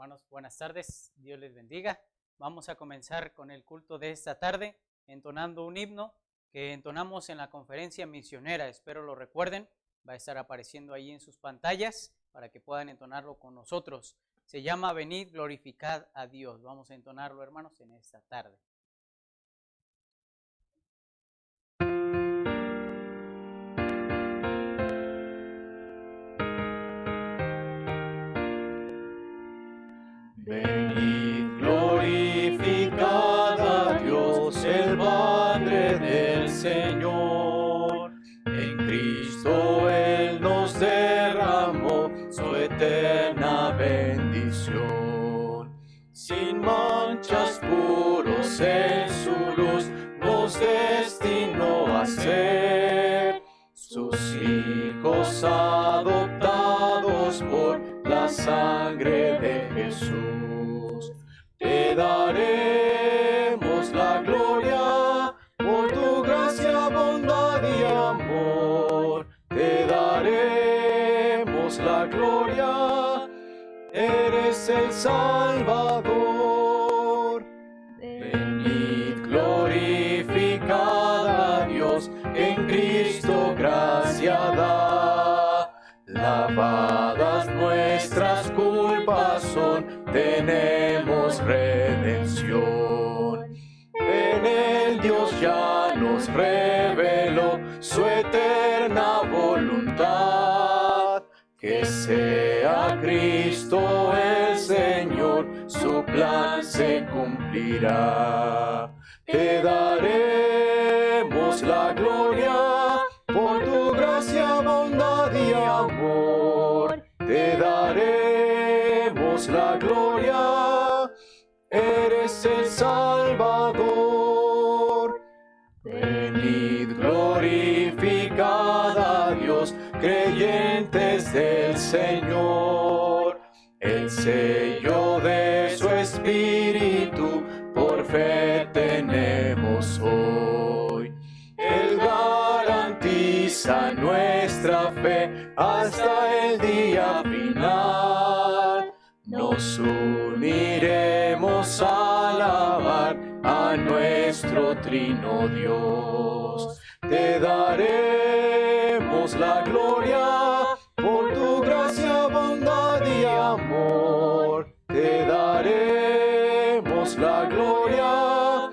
Hermanos, buenas tardes, Dios les bendiga. Vamos a comenzar con el culto de esta tarde, entonando un himno que entonamos en la conferencia misionera. Espero lo recuerden, va a estar apareciendo ahí en sus pantallas para que puedan entonarlo con nosotros. Se llama Venid, glorificad a Dios. Vamos a entonarlo, hermanos, en esta tarde. Venid, glorificad a Dios, el Padre del Señor. En Cristo Él nos derramó su eterna bendición. Sin manchas, puros en su luz, nos destinó a ser sus hijos adoptados por la sangre de Jesús. Te daremos la gloria por tu gracia, bondad y amor. Te daremos la gloria, eres el Salvador. Venid, glorificad a Dios, en Cristo gracia da. Lavadas nuestras culpas son, tenemos redención. En el Dios ya nos reveló su eterna voluntad. Que sea Cristo el Señor, su plan se cumplirá. Te daremos la gloria por tu gracia, bondad y amor. Te daremos la gloria, eres el Salvador. Venid, glorificad a Dios, creyentes del Señor. El sello de su Espíritu por fe tenemos hoy. Él garantiza nuestra fe hasta el día final. Nos uniremos a alabar a nuestro trino Dios. Te daremos la gloria por tu gracia, bondad y amor. Te daremos la gloria,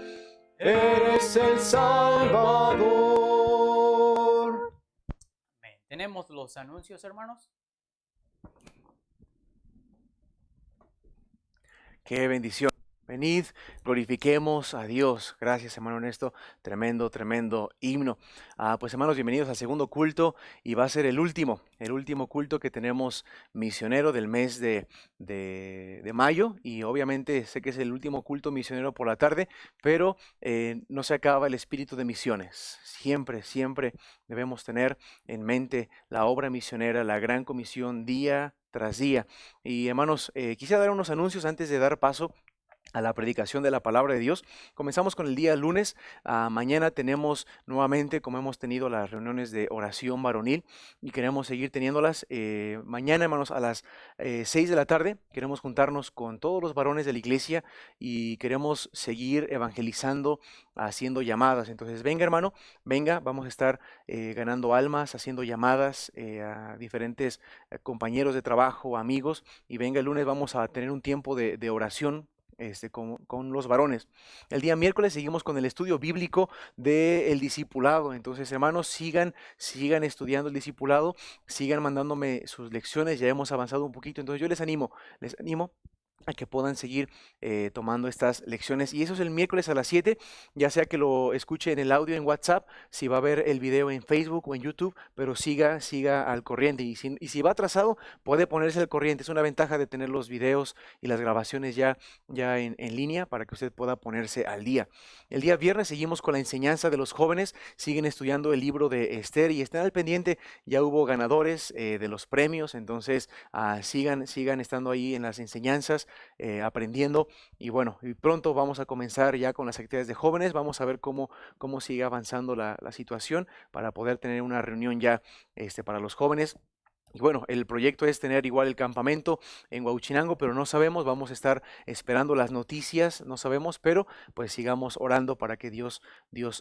eres el Salvador. Amén. Tenemos los anuncios, hermanos. Qué bendición. Venid, glorifiquemos a Dios. Gracias, hermano Ernesto. Tremendo himno. Pues hermanos, bienvenidos al segundo culto y va a ser el último culto que tenemos misionero del mes de mayo, y obviamente sé que es el último culto misionero por la tarde, pero no se acaba el espíritu de misiones. Siempre debemos tener en mente la obra misionera, la gran comisión día tras día. Y hermanos, quisiera dar unos anuncios antes de dar paso a la predicación de la palabra de Dios. Comenzamos con el día lunes. Mañana tenemos nuevamente, como hemos tenido, las reuniones de oración varonil y queremos seguir teniéndolas. Mañana, hermanos, a las 6 de la tarde queremos juntarnos con todos los varones de la iglesia y queremos seguir evangelizando, haciendo llamadas. Entonces venga, hermano, venga, vamos a estar ganando almas, haciendo llamadas a diferentes compañeros de trabajo, amigos, y venga, el lunes vamos a tener un tiempo de oración con los varones. El día miércoles seguimos con el estudio bíblico del discipulado. Entonces, hermanos, sigan estudiando el discipulado, sigan mandándome sus lecciones. Ya hemos avanzado un poquito, entonces yo les animo a que puedan seguir tomando estas lecciones. Y eso es el miércoles a las 7, ya sea que lo escuche en el audio en WhatsApp, si va a ver el video en Facebook o en YouTube, pero siga al corriente. Y si va atrasado, puede ponerse al corriente. Es una ventaja de tener los videos y las grabaciones ya en línea para que usted pueda ponerse al día. El día viernes seguimos con la enseñanza de los jóvenes. Siguen estudiando el libro de Esther y estén al pendiente. Ya hubo ganadores de los premios, entonces sigan estando ahí en las enseñanzas, aprendiendo. Y bueno, y pronto vamos a comenzar ya con las actividades de jóvenes. Vamos a ver cómo sigue avanzando la situación para poder tener una reunión ya para los jóvenes. Y bueno, el proyecto es tener igual el campamento en Huauchinango, pero no sabemos, vamos a estar esperando las noticias, no sabemos, pero pues sigamos orando para que Dios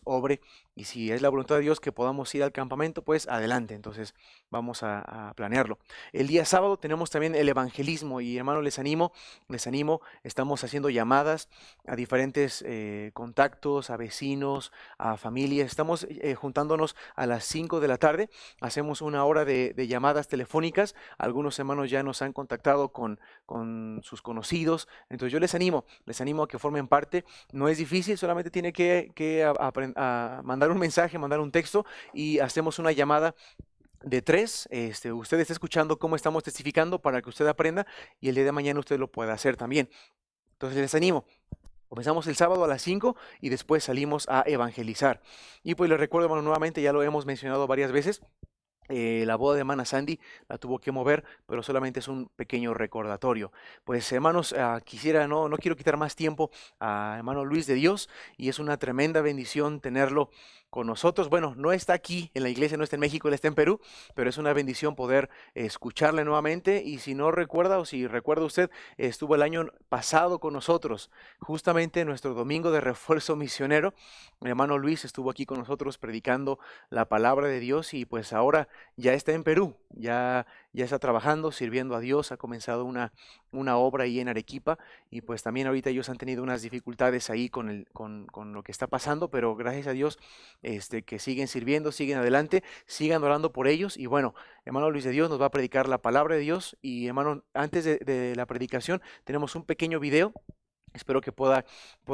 obre. Y si es la voluntad de Dios que podamos ir al campamento, pues adelante, entonces vamos a planearlo. El día sábado tenemos también el evangelismo y hermanos, les animo, estamos haciendo llamadas a diferentes contactos, a vecinos, a familias, estamos juntándonos a las 5 de la tarde, hacemos una hora de llamadas telefónicas. Algunos hermanos ya nos han contactado con sus conocidos, entonces yo les animo a que formen parte. No es difícil, solamente tiene que mandar un mensaje, mandar un texto y hacemos una llamada de 3. Usted está escuchando cómo estamos testificando para que usted aprenda y el día de mañana usted lo pueda hacer también. Entonces les animo. Comenzamos el sábado a las 5 y después salimos a evangelizar. Y pues les recuerdo, hermano, nuevamente, ya lo hemos mencionado varias veces, la boda de hermana Sandy la tuvo que mover, pero solamente es un pequeño recordatorio. Pues hermanos, no quiero quitar más tiempo a hermano Luis de Dios, y es una tremenda bendición tenerlo con nosotros. Bueno, no está aquí en la iglesia, no está en México, él está en Perú, pero es una bendición poder escucharle nuevamente. Y si no recuerda, o si recuerda usted, estuvo el año pasado con nosotros, justamente nuestro domingo de refuerzo misionero. Mi hermano Luis estuvo aquí con nosotros predicando la palabra de Dios, y pues ahora ya está en Perú, ya está trabajando, sirviendo a Dios, ha comenzado una obra ahí en Arequipa, y pues también ahorita ellos han tenido unas dificultades ahí con lo que está pasando, pero gracias a Dios que siguen sirviendo, siguen adelante, sigan orando por ellos. Y bueno, hermano Luis de Dios nos va a predicar la palabra de Dios. Y hermano, antes de la predicación tenemos un pequeño video. Espero que pueda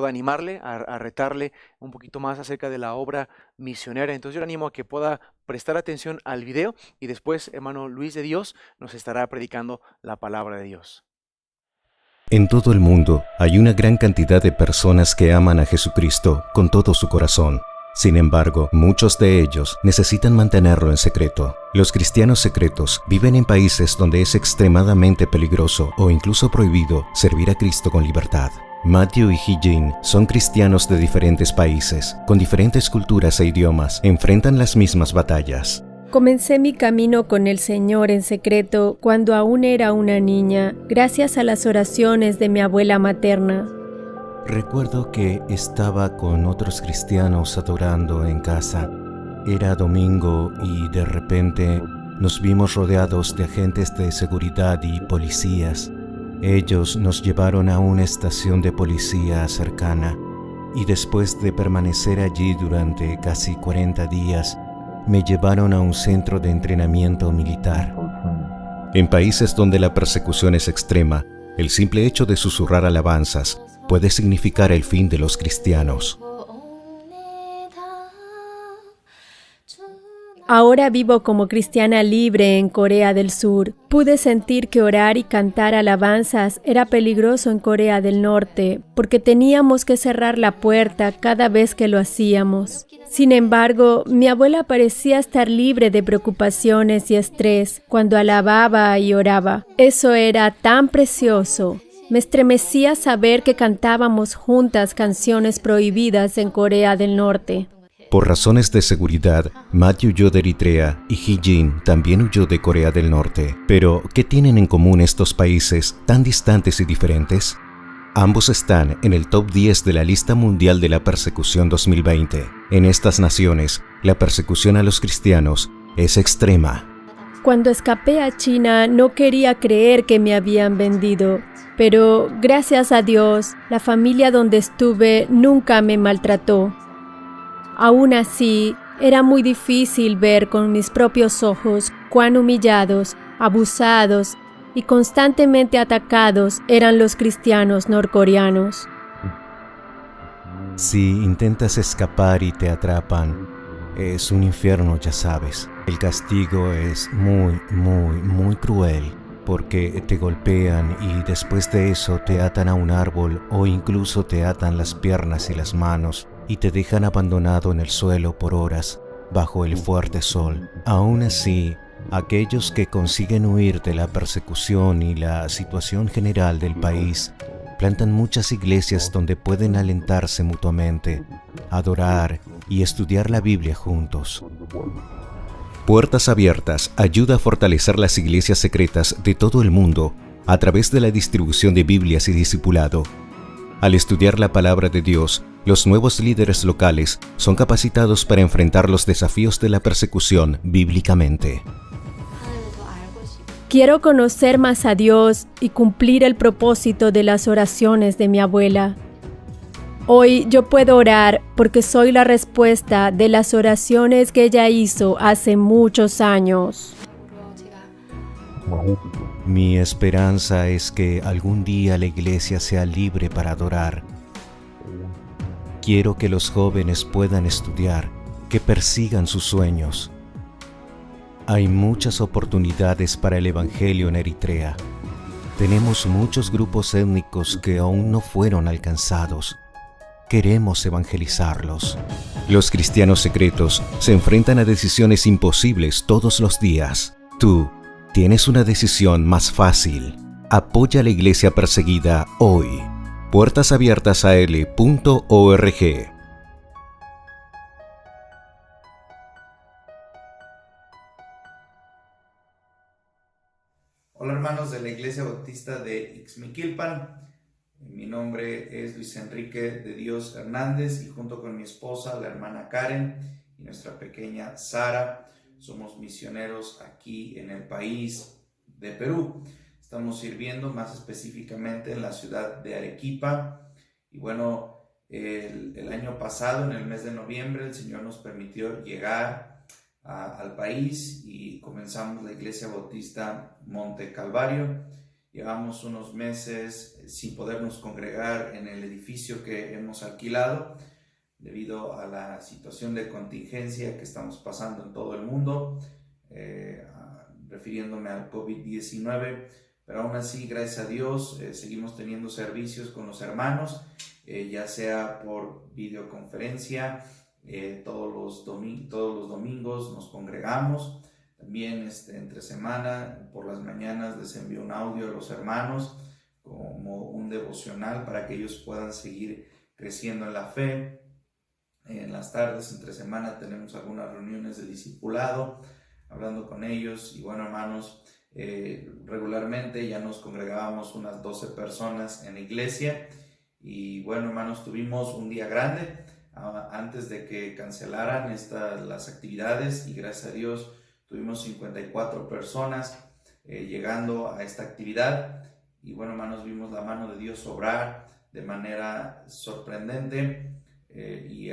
animarle, a retarle un poquito más acerca de la obra misionera. Entonces yo le animo a que pueda prestar atención al video, y después hermano Luis de Dios nos estará predicando la palabra de Dios. En todo el mundo hay una gran cantidad de personas que aman a Jesucristo con todo su corazón. Sin embargo, muchos de ellos necesitan mantenerlo en secreto. Los cristianos secretos viven en países donde es extremadamente peligroso o incluso prohibido servir a Cristo con libertad. Matthew y Hee-Jin son cristianos de diferentes países, con diferentes culturas e idiomas, enfrentan las mismas batallas. Comencé mi camino con el Señor en secreto cuando aún era una niña, gracias a las oraciones de mi abuela materna. Recuerdo que estaba con otros cristianos adorando en casa. Era domingo y de repente nos vimos rodeados de agentes de seguridad y policías. Ellos nos llevaron a una estación de policía cercana, y después de permanecer allí durante casi 40 días, me llevaron a un centro de entrenamiento militar. En países donde la persecución es extrema, el simple hecho de susurrar alabanzas puede significar el fin de los cristianos. Ahora vivo como cristiana libre en Corea del Sur. Pude sentir que orar y cantar alabanzas era peligroso en Corea del Norte, porque teníamos que cerrar la puerta cada vez que lo hacíamos. Sin embargo, mi abuela parecía estar libre de preocupaciones y estrés cuando alababa y oraba. Eso era tan precioso. Me estremecía saber que cantábamos juntas canciones prohibidas en Corea del Norte. Por razones de seguridad, Matthew huyó de Eritrea y Hee-Jin también huyó de Corea del Norte. Pero, ¿qué tienen en común estos países tan distantes y diferentes? Ambos están en el top 10 de la lista mundial de la persecución 2020. En estas naciones, la persecución a los cristianos es extrema. Cuando escapé a China, no quería creer que me habían vendido. Pero, gracias a Dios, la familia donde estuve nunca me maltrató. Aún así, era muy difícil ver con mis propios ojos cuán humillados, abusados y constantemente atacados eran los cristianos norcoreanos. Si intentas escapar y te atrapan, es un infierno, ya sabes. El castigo es muy cruel, porque te golpean y después de eso te atan a un árbol o incluso te atan las piernas y las manos y te dejan abandonado en el suelo por horas bajo el fuerte sol. Aún así, aquellos que consiguen huir de la persecución y la situación general del país plantan muchas iglesias donde pueden alentarse mutuamente, adorar y estudiar la Biblia juntos. Puertas Abiertas ayuda a fortalecer las iglesias secretas de todo el mundo a través de la distribución de Biblias y discipulado. Al estudiar la palabra de Dios, los nuevos líderes locales son capacitados para enfrentar los desafíos de la persecución bíblicamente. Quiero conocer más a Dios y cumplir el propósito de las oraciones de mi abuela. Hoy yo puedo orar porque soy la respuesta de las oraciones que ella hizo hace muchos años. Mi esperanza es que algún día la iglesia sea libre para adorar. Quiero que los jóvenes puedan estudiar, que persigan sus sueños. Hay muchas oportunidades para el Evangelio en Eritrea. Tenemos muchos grupos étnicos que aún no fueron alcanzados. Queremos evangelizarlos. Los cristianos secretos se enfrentan a decisiones imposibles todos los días. Tú tienes una decisión más fácil. Apoya a la iglesia perseguida hoy. puertasabiertasal.org. Hola hermanos de la Iglesia Bautista de Ixmiquilpan. Mi nombre es Luis Enrique de Dios Hernández y junto con mi esposa, la hermana Karen, y nuestra pequeña Sara, somos misioneros aquí en el país de Perú. Estamos sirviendo más específicamente en la ciudad de Arequipa. Y bueno, el año pasado, en el mes de noviembre, el Señor nos permitió llegar al país y comenzamos la Iglesia Bautista Monte Calvario. Llevamos unos meses sin podernos congregar en el edificio que hemos alquilado debido a la situación de contingencia que estamos pasando en todo el mundo, refiriéndome al COVID-19, pero aún así, gracias a Dios, seguimos teniendo servicios con los hermanos, ya sea por videoconferencia, todos los domingos nos congregamos. También entre semana, por las mañanas, les envío un audio a los hermanos como un devocional para que ellos puedan seguir creciendo en la fe. En las tardes, entre semana, tenemos algunas reuniones de discipulado, hablando con ellos. Y bueno, hermanos, regularmente ya nos congregábamos unas 12 personas en la iglesia. Y bueno, hermanos, tuvimos un día grande antes de que cancelaran las actividades y gracias a Dios tuvimos 54 personas llegando a esta actividad y bueno, hermanos, vimos la mano de Dios obrar de manera sorprendente y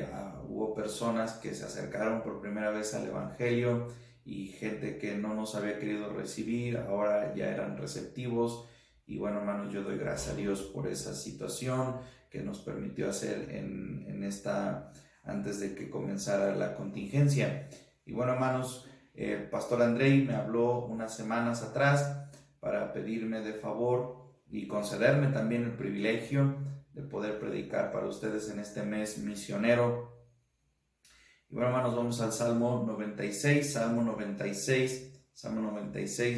hubo personas que se acercaron por primera vez al Evangelio y gente que no nos había querido recibir, ahora ya eran receptivos y bueno, hermanos, yo doy gracias a Dios por esa situación que nos permitió hacer antes de que comenzara la contingencia. Y bueno, hermanos, el pastor Andrei me habló unas semanas atrás para pedirme de favor y concederme también el privilegio de poder predicar para ustedes en este mes misionero. Y bueno, hermanos, vamos al Salmo 96,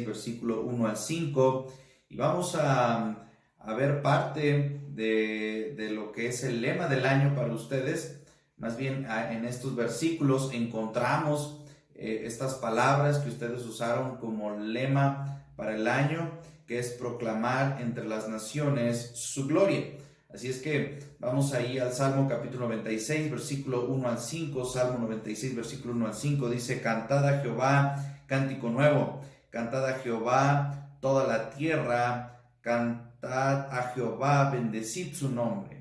versículo 1 al 5, y vamos a ver parte de lo que es el lema del año para ustedes. Más bien, en estos versículos encontramos estas palabras que ustedes usaron como lema para el año, que es proclamar entre las naciones su gloria. Así es que vamos ahí al Salmo capítulo 96, versículo 1 al 5. Salmo 96, versículo 1 al 5 dice: Cantad a Jehová cántico nuevo, cantad a Jehová toda la tierra, cantad a Jehová, bendecid su nombre.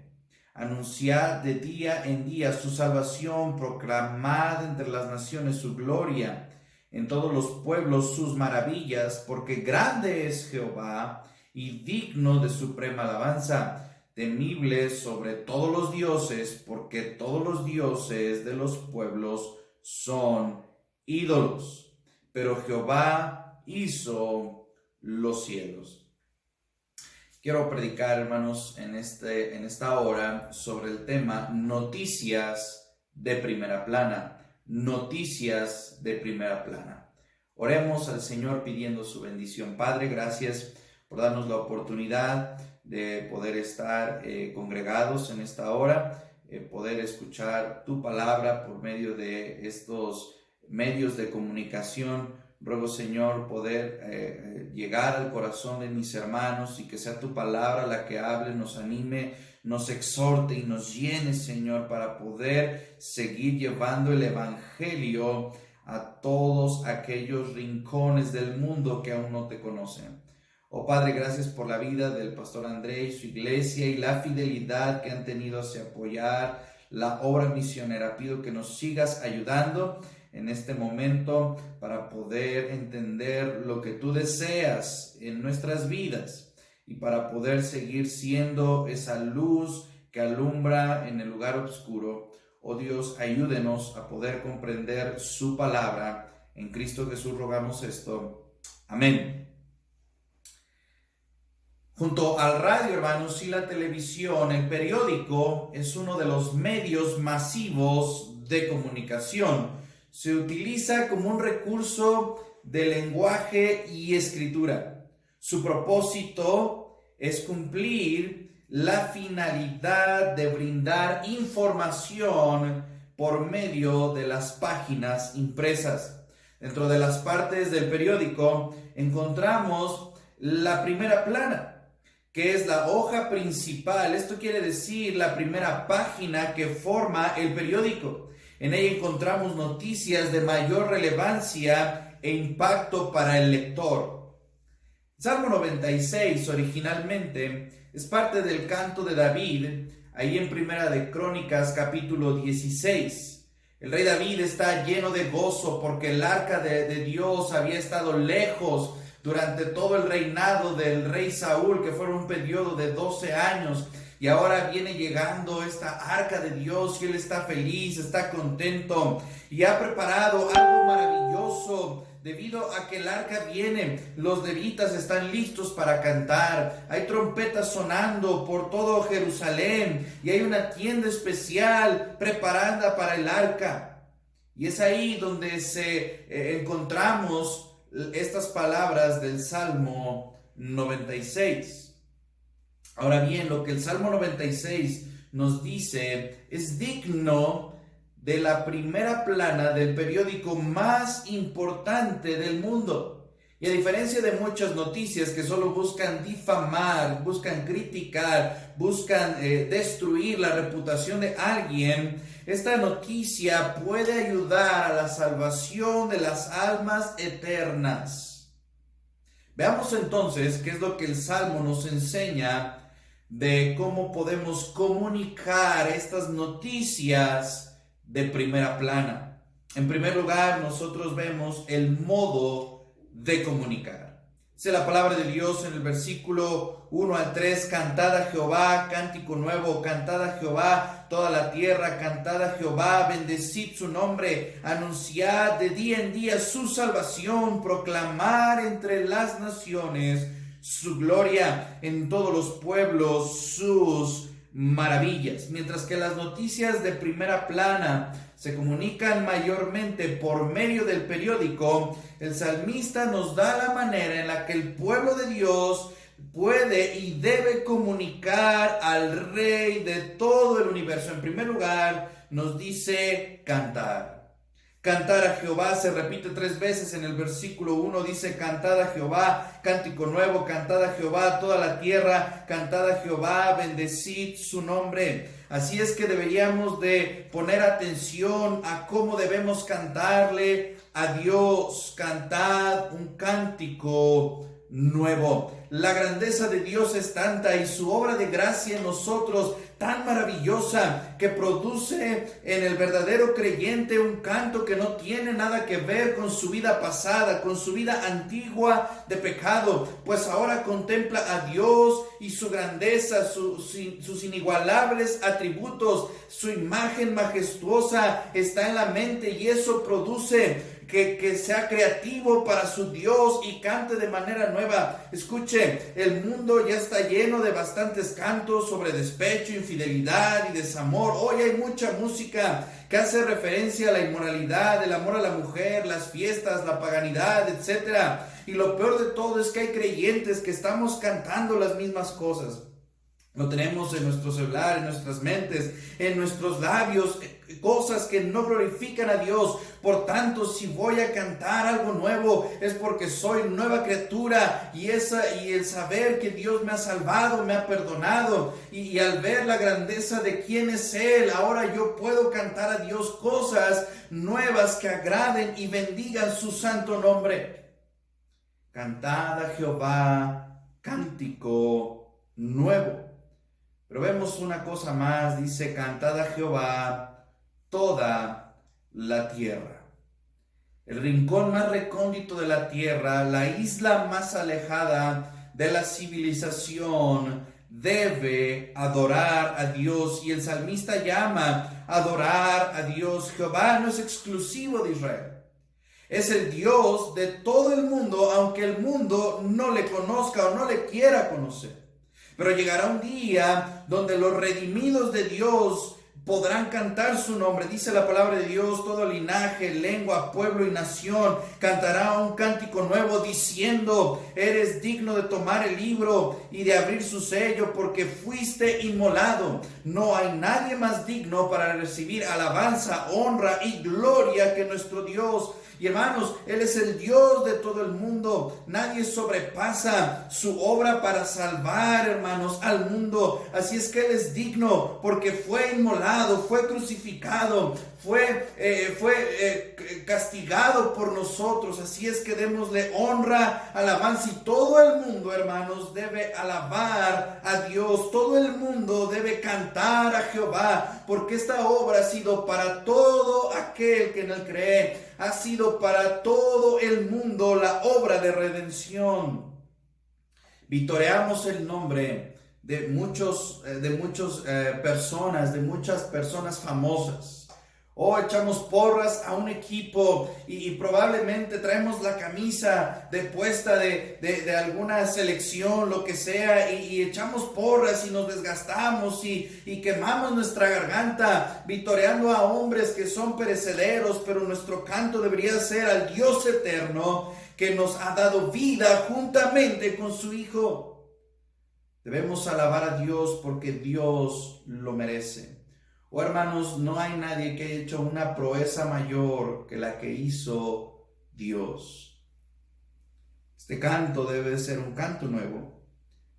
Anunciad de día en día su salvación, proclamad entre las naciones su gloria, en todos los pueblos sus maravillas, porque grande es Jehová y digno de suprema alabanza, temible sobre todos los dioses, porque todos los dioses de los pueblos son ídolos, pero Jehová hizo los cielos. Quiero predicar, hermanos, en esta hora sobre el tema noticias de primera plana. Noticias de primera plana. Oremos al Señor pidiendo su bendición. Padre, gracias por darnos la oportunidad de poder estar congregados en esta hora, poder escuchar tu palabra por medio de estos medios de comunicación. Ruego, Señor, poder llegar al corazón de mis hermanos y que sea tu palabra la que hable, nos anime, nos exhorte y nos llene, Señor, para poder seguir llevando el evangelio a todos aquellos rincones del mundo que aún no te conocen. Oh Padre, gracias por la vida del pastor André y su iglesia y la fidelidad que han tenido hacia apoyar la obra misionera. Pido que nos sigas ayudando en este momento para poder entender lo que tú deseas en nuestras vidas y para poder seguir siendo esa luz que alumbra en el lugar oscuro. Oh Dios, ayúdenos a poder comprender su palabra. En Cristo Jesús rogamos esto. Amén. Junto al radio, hermanos, y la televisión, el periódico es uno de los medios masivos de comunicación. Se utiliza como un recurso de lenguaje y escritura. Su propósito es cumplir la finalidad de brindar información por medio de las páginas impresas. Dentro de las partes del periódico encontramos la primera plana, que es la hoja principal. Esto quiere decir la primera página que forma el periódico. En ella encontramos noticias de mayor relevancia e impacto para el lector. Salmo 96 originalmente es parte del canto de David, ahí en Primera de Crónicas capítulo 16. El rey David está lleno de gozo porque el arca de Dios había estado lejos durante todo el reinado del rey Saúl, que fue un periodo de 12 años. Y ahora viene llegando esta arca de Dios y él está feliz, está contento y ha preparado algo maravilloso. Debido a que el arca viene, los levitas están listos para cantar. Hay trompetas sonando por todo Jerusalén y hay una tienda especial preparada para el arca. Y es ahí donde encontramos estas palabras del Salmo 96. Ahora bien, lo que el Salmo 96 nos dice es digno de la primera plana del periódico más importante del mundo. Y a diferencia de muchas noticias que solo buscan difamar, buscan criticar, buscan destruir la reputación de alguien, esta noticia puede ayudar a la salvación de las almas eternas. Veamos entonces qué es lo que el Salmo nos enseña de cómo podemos comunicar estas noticias de primera plana. En primer lugar, nosotros vemos el modo de comunicar. Dice la palabra de Dios en el versículo 1 al 3, cantad a Jehová, cántico nuevo, cantad a Jehová, toda la tierra, cantad a Jehová, bendecid su nombre, anunciad de día en día su salvación, proclamar entre las naciones su gloria, en todos los pueblos sus maravillas. Mientras que las noticias de primera plana se comunican mayormente por medio del periódico, el salmista nos da la manera en la que el pueblo de Dios puede y debe comunicar al Rey de todo el universo. En primer lugar, nos dice cantar. Cantar a Jehová se repite 3 veces en el versículo 1, dice cantad a Jehová, cántico nuevo, cantad a Jehová, toda la tierra, cantad a Jehová, bendecid su nombre. Así es que deberíamos de poner atención a cómo debemos cantarle a Dios. Cantad un cántico nuevo. La grandeza de Dios es tanta y su obra de gracia en nosotros tan maravillosa que produce en el verdadero creyente un canto que no tiene nada que ver con su vida pasada, con su vida antigua de pecado, pues ahora contempla a Dios y su grandeza, sus inigualables atributos, su imagen majestuosa está en la mente y eso produce que sea creativo para su Dios y cante de manera nueva. Escuche, el mundo ya está lleno de bastantes cantos sobre despecho, infidelidad y desamor. Hoy hay mucha música que hace referencia a la inmoralidad, el amor a la mujer, las fiestas, la paganidad, etc. Y lo peor de todo es que hay creyentes que estamos cantando las mismas cosas. Lo tenemos en nuestro celular, en nuestras mentes, en nuestros labios, cosas que no glorifican a Dios. Por tanto, si voy a cantar algo nuevo, es porque soy nueva criatura, y el saber que Dios me ha salvado, me ha perdonado, y al ver la grandeza de quién es Él, ahora yo puedo cantar a Dios cosas nuevas que agraden y bendigan su santo nombre. Cantad a Jehová cántico nuevo. Pero vemos una cosa más, dice, cantad a Jehová toda la tierra. El rincón más recóndito de la tierra, la isla más alejada de la civilización, debe adorar a Dios. Y el salmista llama a adorar a Dios. Jehová no es exclusivo de Israel. Es el Dios de todo el mundo, aunque el mundo no le conozca o no le quiera conocer. Pero llegará un día donde los redimidos de Dios podrán cantar su nombre. Dice la palabra de Dios, todo linaje, lengua, pueblo y nación cantará un cántico nuevo diciendo, eres digno de tomar el libro y de abrir su sello, porque fuiste inmolado. No hay nadie más digno para recibir alabanza, honra y gloria que nuestro Dios. Y hermanos, Él es el Dios de todo el mundo. Nadie sobrepasa su obra para salvar, hermanos, al mundo. Así es que Él es digno porque fue inmolado, fue crucificado, fue castigado por nosotros. Así es que démosle honra, alabanza, y todo el mundo, hermanos, debe alabar a Dios. Todo el mundo debe cantar a Jehová, porque esta obra ha sido para todo aquel que en Él cree. Ha sido para todo el mundo la obra de redención. Vitoreamos el nombre de muchas personas famosas. O echamos porras a un equipo y probablemente traemos la camisa puesta de alguna selección, lo que sea, y echamos porras y nos desgastamos y quemamos nuestra garganta vitoreando a hombres que son perecederos, pero nuestro canto debería ser al Dios eterno que nos ha dado vida juntamente con su Hijo. Debemos alabar a Dios porque Dios lo merece. Oh, hermanos, no hay nadie que haya hecho una proeza mayor que la que hizo Dios. Este canto debe ser un canto nuevo,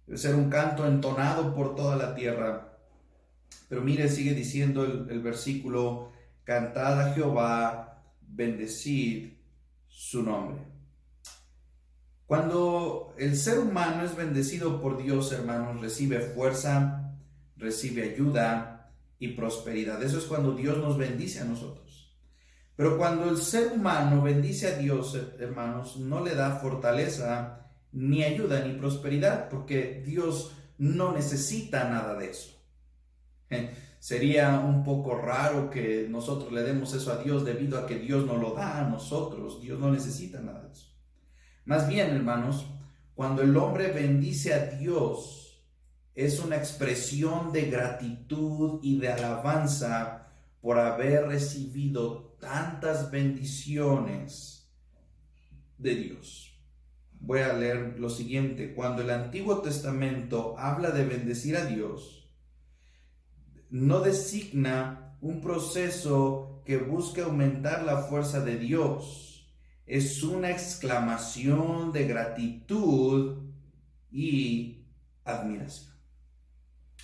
debe ser un canto entonado por toda la tierra. Pero mire, sigue diciendo el versículo, cantad a Jehová, bendecid su nombre. Cuando el ser humano es bendecido por Dios, hermanos, recibe fuerza, recibe ayuda y prosperidad. Eso es cuando Dios nos bendice a nosotros. Pero cuando el ser humano bendice a Dios, hermanos, no le da fortaleza, ni ayuda, ni prosperidad, porque Dios no necesita nada de eso. Sería un poco raro que nosotros le demos eso a Dios debido a que Dios nos lo da a nosotros. Dios no necesita nada de eso. Más bien, hermanos, cuando el hombre bendice a Dios, es una expresión de gratitud y de alabanza por haber recibido tantas bendiciones de Dios. Voy a leer lo siguiente. Cuando el Antiguo Testamento habla de bendecir a Dios, no designa un proceso que busque aumentar la fuerza de Dios. Es una exclamación de gratitud y admiración.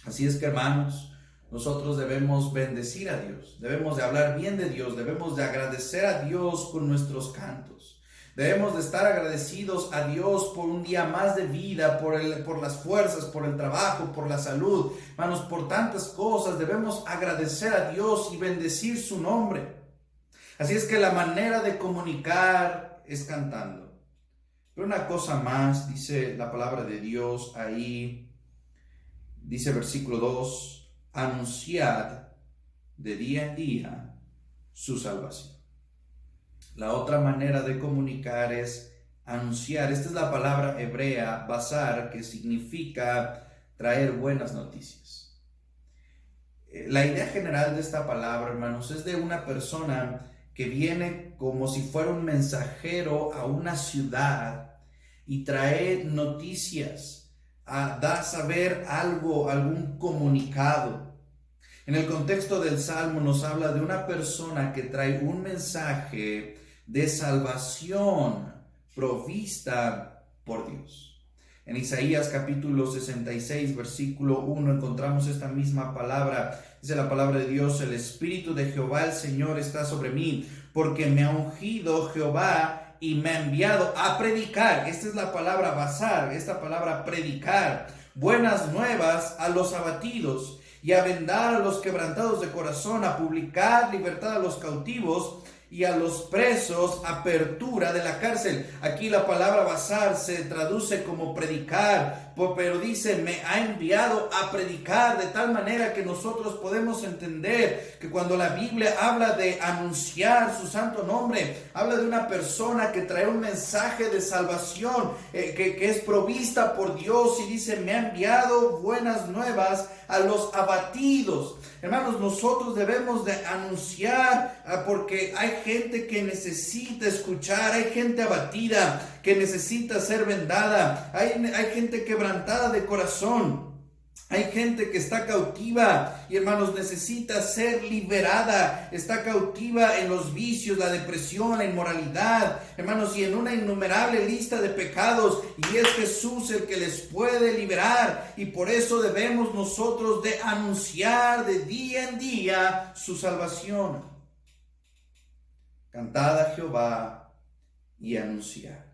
Así es que, hermanos, nosotros debemos bendecir a Dios, debemos de hablar bien de Dios, debemos de agradecer a Dios con nuestros cantos. Debemos de estar agradecidos a Dios por un día más de vida, por las fuerzas, por el trabajo, por la salud. Hermanos, por tantas cosas debemos agradecer a Dios y bendecir su nombre. Así es que la manera de comunicar es cantando. Pero una cosa más, dice la palabra de Dios ahí. Dice versículo 2, anunciad de día en día su salvación. La otra manera de comunicar es anunciar. Esta es la palabra hebrea, basar, que significa traer buenas noticias. La idea general de esta palabra, hermanos, es de una persona que viene como si fuera un mensajero a una ciudad y trae noticias. da a saber algo, algún comunicado. En el contexto del Salmo nos habla de una persona que trae un mensaje de salvación provista por Dios. En Isaías capítulo 66, versículo 1, encontramos esta misma palabra. Dice la palabra de Dios: el Espíritu de Jehová el Señor está sobre mí, porque me ha ungido Jehová y me ha enviado a predicar. Esta es la palabra basar, esta palabra predicar. Buenas nuevas a los abatidos y a vendar a los quebrantados de corazón, a publicar libertad a los cautivos y a los presos, apertura de la cárcel. Aquí la palabra basar se traduce como predicar, pero dice: me ha enviado a predicar, de tal manera que nosotros podemos entender que cuando la Biblia habla de anunciar su santo nombre, habla de una persona que trae un mensaje de salvación, que es provista por Dios, y dice: me ha enviado buenas nuevas a los abatidos. Hermanos, nosotros debemos de anunciar, porque hay gente que necesita escuchar, hay gente abatida que necesita ser vendada, hay gente quebrantada de corazón. Hay gente que está cautiva y, hermanos, necesita ser liberada. Está cautiva en los vicios, la depresión, la inmoralidad, hermanos, y en una innumerable lista de pecados. Y es Jesús el que les puede liberar. Y por eso debemos nosotros de anunciar de día en día su salvación. Cantad a Jehová y anunciar.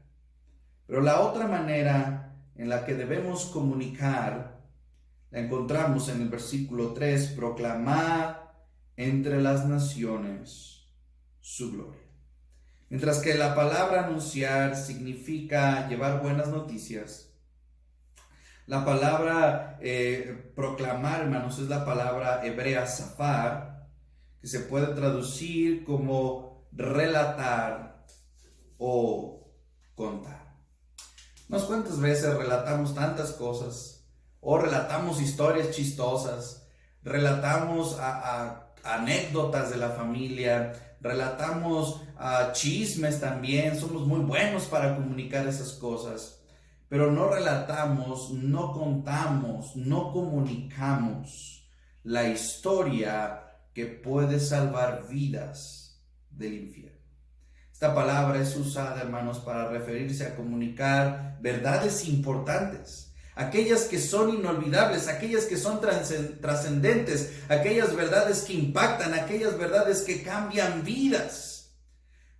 Pero la otra manera en la que debemos comunicar la encontramos en el versículo 3: proclamad entre las naciones su gloria. Mientras que la palabra anunciar significa llevar buenas noticias, la palabra proclamar, hermanos, es la palabra hebrea safar, que se puede traducir como relatar o contar. ¿Unas cuántas veces relatamos tantas cosas? O relatamos historias chistosas, relatamos anécdotas de la familia, relatamos chismes también. Somos muy buenos para comunicar esas cosas, pero no relatamos, no contamos, no comunicamos la historia que puede salvar vidas del infierno. Esta palabra es usada, hermanos, para referirse a comunicar verdades importantes, aquellas que son inolvidables, aquellas que son trascendentes, aquellas verdades que impactan, aquellas verdades que cambian vidas.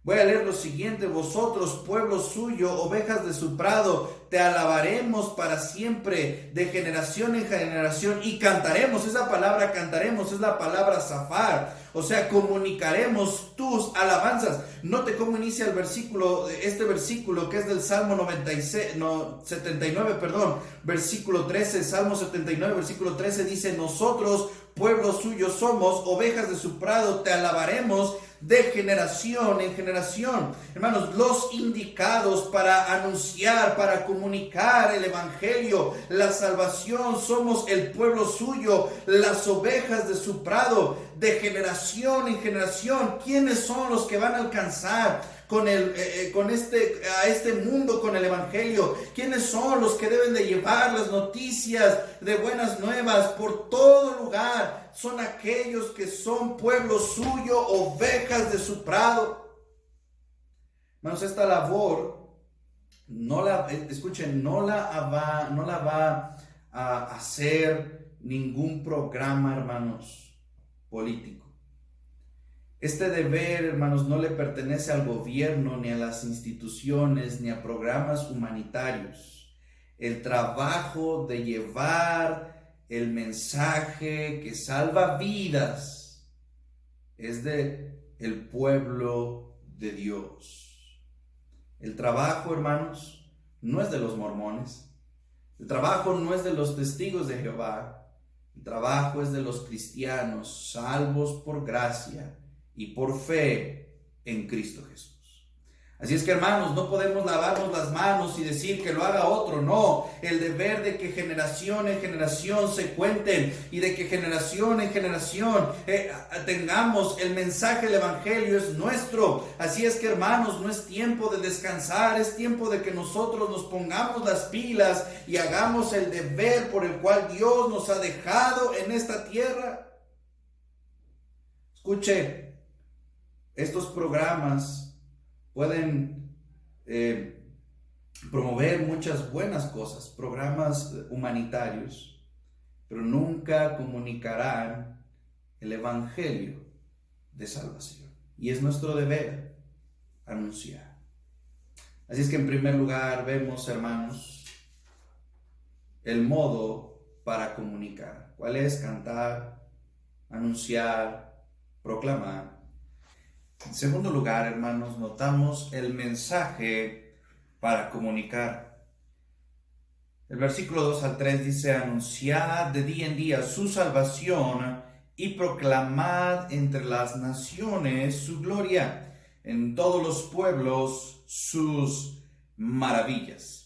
Voy a leer lo siguiente: vosotros, pueblo suyo, ovejas de su prado, te alabaremos para siempre, de generación en generación, y cantaremos. Esa palabra cantaremos es la palabra zafar, o sea, comunicaremos tus alabanzas. Note cómo inicia el versículo, este versículo que es del Salmo 79, versículo 13, Salmo 79, versículo 13, dice: nosotros, pueblo suyo somos, ovejas de su prado, te alabaremos de generación en generación. Hermanos, los indicados para anunciar, para comunicar el evangelio, la salvación, somos el pueblo suyo, las ovejas de su prado, de generación en generación. ¿Quiénes son los que van a alcanzar a este mundo con el evangelio? ¿Quiénes son los que deben de llevar las noticias de buenas nuevas por todo lugar? Son aquellos que son pueblo suyo, ovejas de su prado. Hermanos, esta labor no la va a hacer ningún programa, hermanos, político. Este deber, hermanos, no le pertenece al gobierno, ni a las instituciones, ni a programas humanitarios. El trabajo de llevar el mensaje que salva vidas es de el pueblo de Dios. El trabajo, hermanos, no es de los mormones. El trabajo no es de los testigos de Jehová. El trabajo es de los cristianos salvos por gracia y por fe en Cristo Jesús. Así es que, hermanos, no podemos lavarnos las manos y decir que lo haga otro. No, el deber de que generación en generación se cuenten y de que generación en generación tengamos el mensaje del evangelio es nuestro. Así es que, hermanos, no es tiempo de descansar, es tiempo de que nosotros nos pongamos las pilas y hagamos el deber por el cual Dios nos ha dejado en esta tierra. Escuche, estos programas pueden promover muchas buenas cosas, programas humanitarios, pero nunca comunicarán el evangelio de salvación. Y es nuestro deber anunciar. Así es que en primer lugar vemos, hermanos, el modo para comunicar. ¿Cuál es? Cantar, anunciar, proclamar. En segundo lugar, hermanos, notamos el mensaje para comunicar. El versículo 2 al 3 dice: anunciad de día en día su salvación y proclamad entre las naciones su gloria, en todos los pueblos sus maravillas.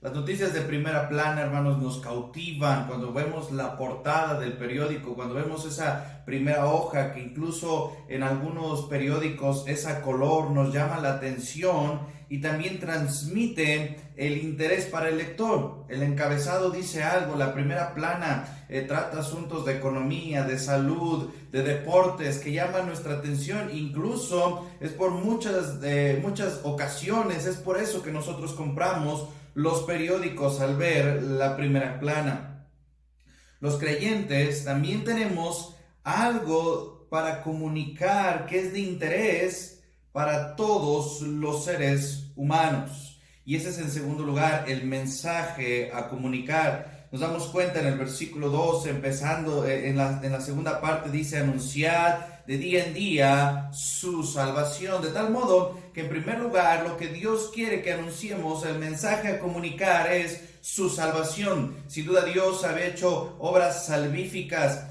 Las noticias de primera plana, hermanos, nos cautivan cuando vemos la portada del periódico, cuando vemos esa primera hoja que incluso en algunos periódicos esa color nos llama la atención y también transmite el interés para el lector. El encabezado dice algo, la primera plana trata asuntos de economía, de salud, de deportes que llaman nuestra atención. Incluso es por muchas ocasiones, es por eso que nosotros compramos los periódicos al ver la primera plana. Los creyentes también tenemos algo para comunicar que es de interés para todos los seres humanos. Y ese es, en segundo lugar, el mensaje a comunicar. Nos damos cuenta en el versículo 2, empezando en la segunda parte, dice: anunciad de día en día su salvación. De tal modo que, en primer lugar, lo que Dios quiere que anunciemos, el mensaje a comunicar, es su salvación. Sin duda, Dios había hecho obras salvíficas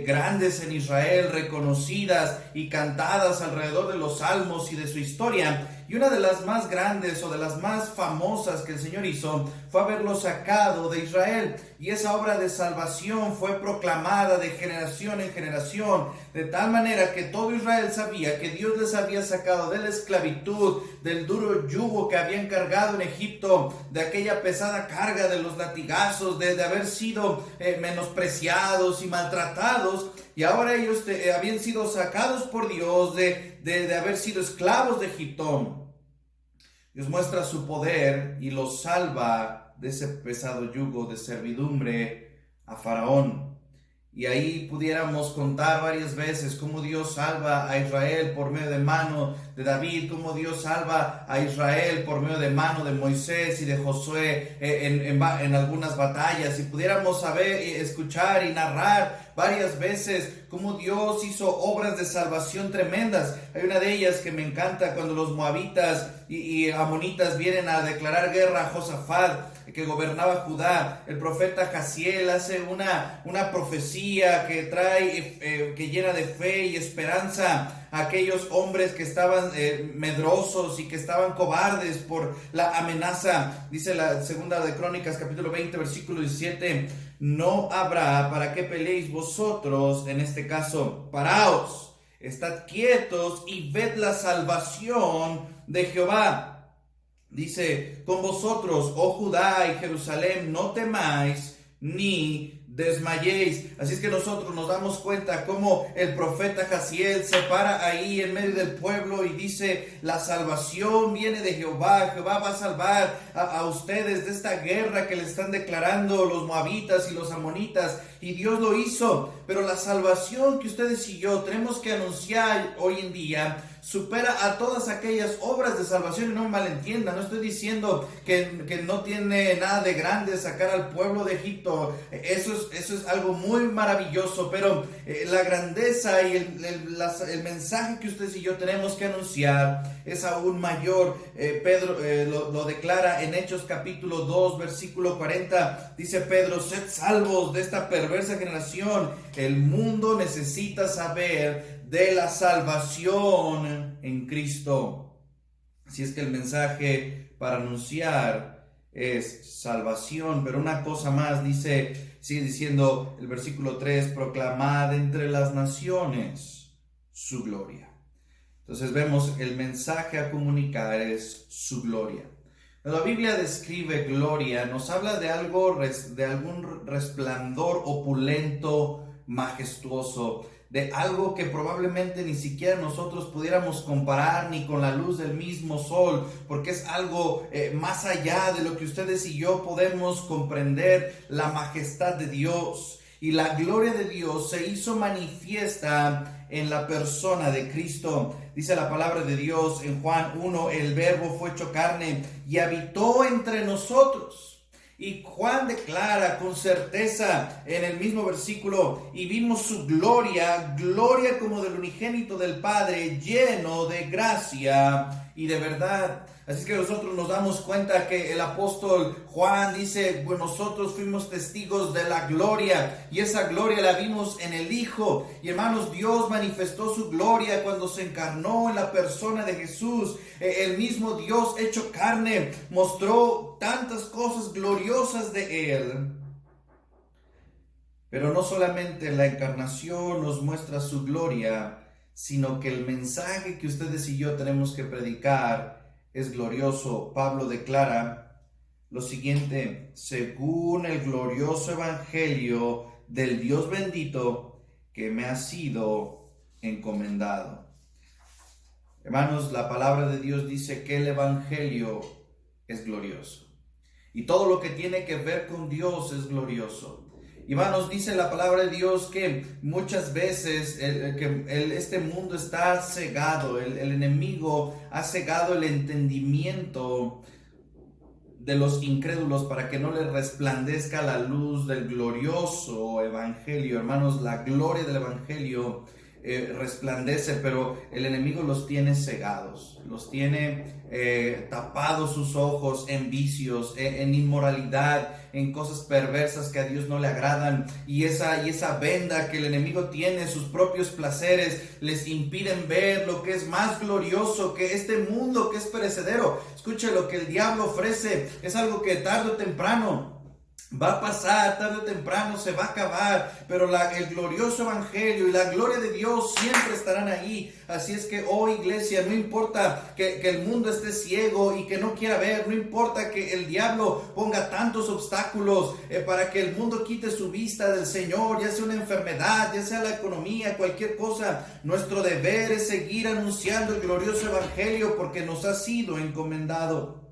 grandes en Israel, reconocidas y cantadas alrededor de los salmos y de su historia. Y una de las más grandes o de las más famosas que el Señor hizo fue haberlo sacado de Israel. Y esa obra de salvación fue proclamada de generación en generación, de tal manera que todo Israel sabía que Dios les había sacado de la esclavitud, del duro yugo que habían cargado en Egipto, de aquella pesada carga de los latigazos, de haber sido menospreciados y maltratados. Y ahora ellos habían sido sacados por Dios de haber sido esclavos de Egipto. Dios muestra su poder y los salva de ese pesado yugo de servidumbre a Faraón. Y ahí pudiéramos contar varias veces cómo Dios salva a Israel por medio de mano de David, cómo Dios salva a Israel por medio de mano de Moisés y de Josué en algunas batallas. Y pudiéramos saber, escuchar y narrar varias veces cómo Dios hizo obras de salvación tremendas. Hay una de ellas que me encanta, cuando los moabitas y amonitas vienen a declarar guerra a Josafat, que gobernaba Judá. El profeta Jaziel hace una profecía que trae, que llena de fe y esperanza a aquellos hombres que estaban medrosos y que estaban cobardes por la amenaza. Dice la segunda de Crónicas, capítulo 20, versículo 17: no habrá para qué peleéis vosotros, en este caso, paraos, estad quietos y ved la salvación de Jehová. Dice: con vosotros, oh Judá y Jerusalén, no temáis ni desmayéis. Así es que nosotros nos damos cuenta cómo el profeta Jaziel se para ahí en medio del pueblo y dice: la salvación viene de Jehová. Jehová va a salvar a ustedes de esta guerra que le están declarando los moabitas y los amonitas. Y Dios lo hizo, pero la salvación que ustedes y yo tenemos que anunciar hoy en día supera a todas aquellas obras de salvación. Y no me malentiendan, no estoy diciendo que no tiene nada de grande sacar al pueblo de Egipto. Eso es algo muy maravilloso, pero la grandeza y el mensaje que ustedes y yo tenemos que anunciar es aún mayor. Pedro lo declara en Hechos capítulo 2, versículo 40. Dice Pedro: sed salvos de esta perversa generación. El mundo necesita saber de la salvación en Cristo. Así es que el mensaje para anunciar es salvación, pero una cosa más sigue diciendo el versículo 3, proclamad entre las naciones su gloria. Entonces vemos el mensaje a comunicar es su gloria. La Biblia describe gloria, nos habla de algún resplandor opulento, majestuoso, de algo que probablemente ni siquiera nosotros pudiéramos comparar ni con la luz del mismo sol, porque es algo más allá de lo que ustedes y yo podemos comprender, la majestad de Dios. Y la gloria de Dios se hizo manifiesta en la persona de Cristo. Dice la palabra de Dios en Juan 1, el verbo fue hecho carne y habitó entre nosotros. Y Juan declara con certeza en el mismo versículo, y vimos su gloria, gloria como del unigénito del Padre, lleno de gracia y de verdad. Así que nosotros nos damos cuenta que el apóstol Juan dice, pues nosotros fuimos testigos de la gloria, y esa gloria la vimos en el Hijo. Y hermanos, Dios manifestó su gloria cuando se encarnó en la persona de Jesús. El mismo Dios hecho carne mostró tantas cosas gloriosas de Él. Pero no solamente la encarnación nos muestra su gloria, sino que el mensaje que ustedes y yo tenemos que predicar es glorioso. Pablo declara lo siguiente: según el glorioso evangelio del Dios bendito que me ha sido encomendado. Hermanos, la palabra de Dios dice que el evangelio es glorioso. Y todo lo que tiene que ver con Dios es glorioso. Hermanos, dice la palabra de Dios que muchas veces este mundo está cegado, el enemigo ha cegado el entendimiento de los incrédulos para que no les resplandezca la luz del glorioso evangelio. Hermanos, la gloria del evangelio resplandece, pero el enemigo los tiene cegados, los tiene tapados sus ojos en vicios, en inmoralidad, en cosas perversas que a Dios no le agradan, y esa venda que el enemigo tiene, sus propios placeres, les impiden ver lo que es más glorioso que este mundo que es perecedero. Escuche, lo que el diablo ofrece es algo que tarde o temprano va a pasar, tarde o temprano se va a acabar, pero el glorioso evangelio y la gloria de Dios siempre estarán ahí. Así es que hoy, iglesia, no importa que el mundo esté ciego y que no quiera ver, no importa que el diablo ponga tantos obstáculos para que el mundo quite su vista del Señor, ya sea una enfermedad, ya sea la economía, cualquier cosa, nuestro deber es seguir anunciando el glorioso evangelio porque nos ha sido encomendado.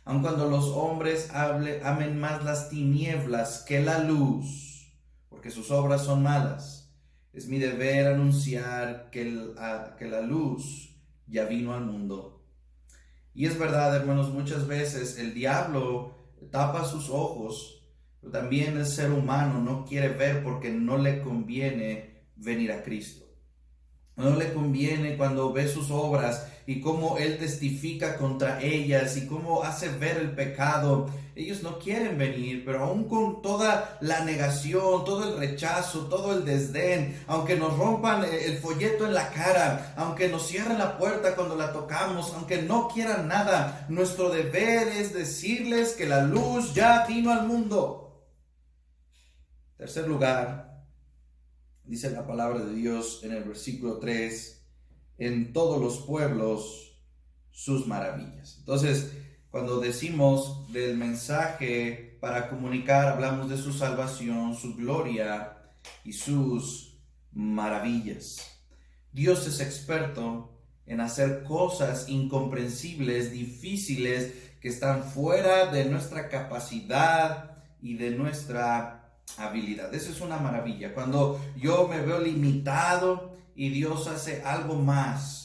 Aun cuando los hombres amen más las tinieblas que la luz, porque sus obras son malas, es mi deber anunciar que la luz ya vino al mundo. Y es verdad, hermanos, muchas veces el diablo tapa sus ojos, pero también el ser humano no quiere ver porque no le conviene venir a Cristo. No le conviene cuando ve sus obras y cómo Él testifica contra ellas y cómo hace ver el pecado. Ellos no quieren venir, pero aún con toda la negación, todo el rechazo, todo el desdén, aunque nos rompan el folleto en la cara, aunque nos cierren la puerta cuando la tocamos, aunque no quieran nada, nuestro deber es decirles que la luz ya vino al mundo. Tercer lugar, dice la palabra de Dios en el versículo 3, en todos los pueblos sus maravillas. Entonces, cuando decimos del mensaje para comunicar, hablamos de su salvación, su gloria y sus maravillas. Dios es experto en hacer cosas incomprensibles, difíciles, que están fuera de nuestra capacidad y de nuestra habilidad. Eso es una maravilla. Cuando yo me veo limitado y Dios hace algo más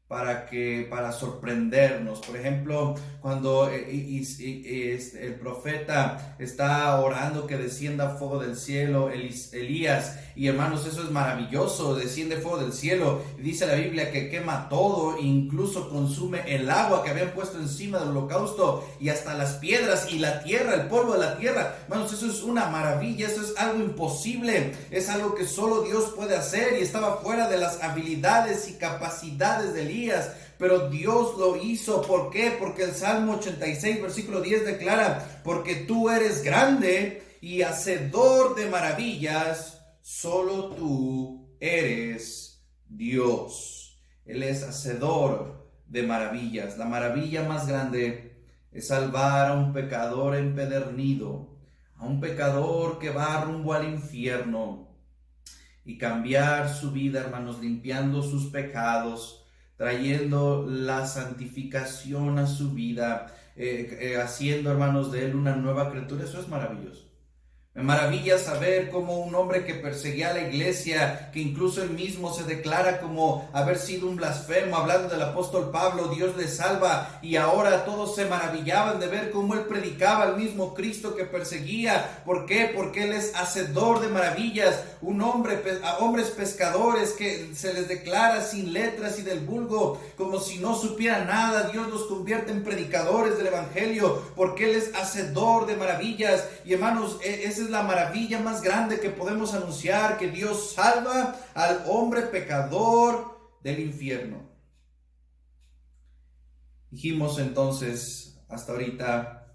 para sorprendernos. Por ejemplo, cuando el profeta está orando que descienda fuego del cielo, Elías, y hermanos, eso es maravilloso, desciende fuego del cielo, y dice la Biblia que quema todo, incluso consume el agua que habían puesto encima del holocausto, y hasta las piedras y la tierra, el polvo de la tierra. Hermanos, eso es una maravilla, eso es algo imposible, es algo que solo Dios puede hacer, y estaba fuera de las habilidades y capacidades de Elías. pero Dios lo hizo. ¿Por qué? Porque el Salmo 86, versículo 10 declara, porque tú eres grande y hacedor de maravillas, solo tú eres Dios. Él es hacedor de maravillas. La maravilla más grande es salvar a un pecador empedernido, a un pecador que va rumbo al infierno, y cambiar su vida, hermanos, limpiando sus pecados, trayendo la santificación a su vida, haciendo, hermanos, de él una nueva criatura. Eso es maravilloso. Me maravilla saber cómo un hombre que perseguía a la iglesia, que incluso él mismo se declara como haber sido un blasfemo, hablando del apóstol Pablo, Dios le salva, y ahora todos se maravillaban de ver cómo él predicaba al mismo Cristo que perseguía. ¿Por qué? Porque él es hacedor de maravillas. Un hombre, a hombres pescadores que se les declara sin letras y del vulgo, como si no supieran nada, Dios los convierte en predicadores del evangelio, porque él es hacedor de maravillas. Y hermanos, esa es la maravilla más grande que podemos anunciar, que Dios salva al hombre pecador del infierno. Dijimos entonces hasta ahorita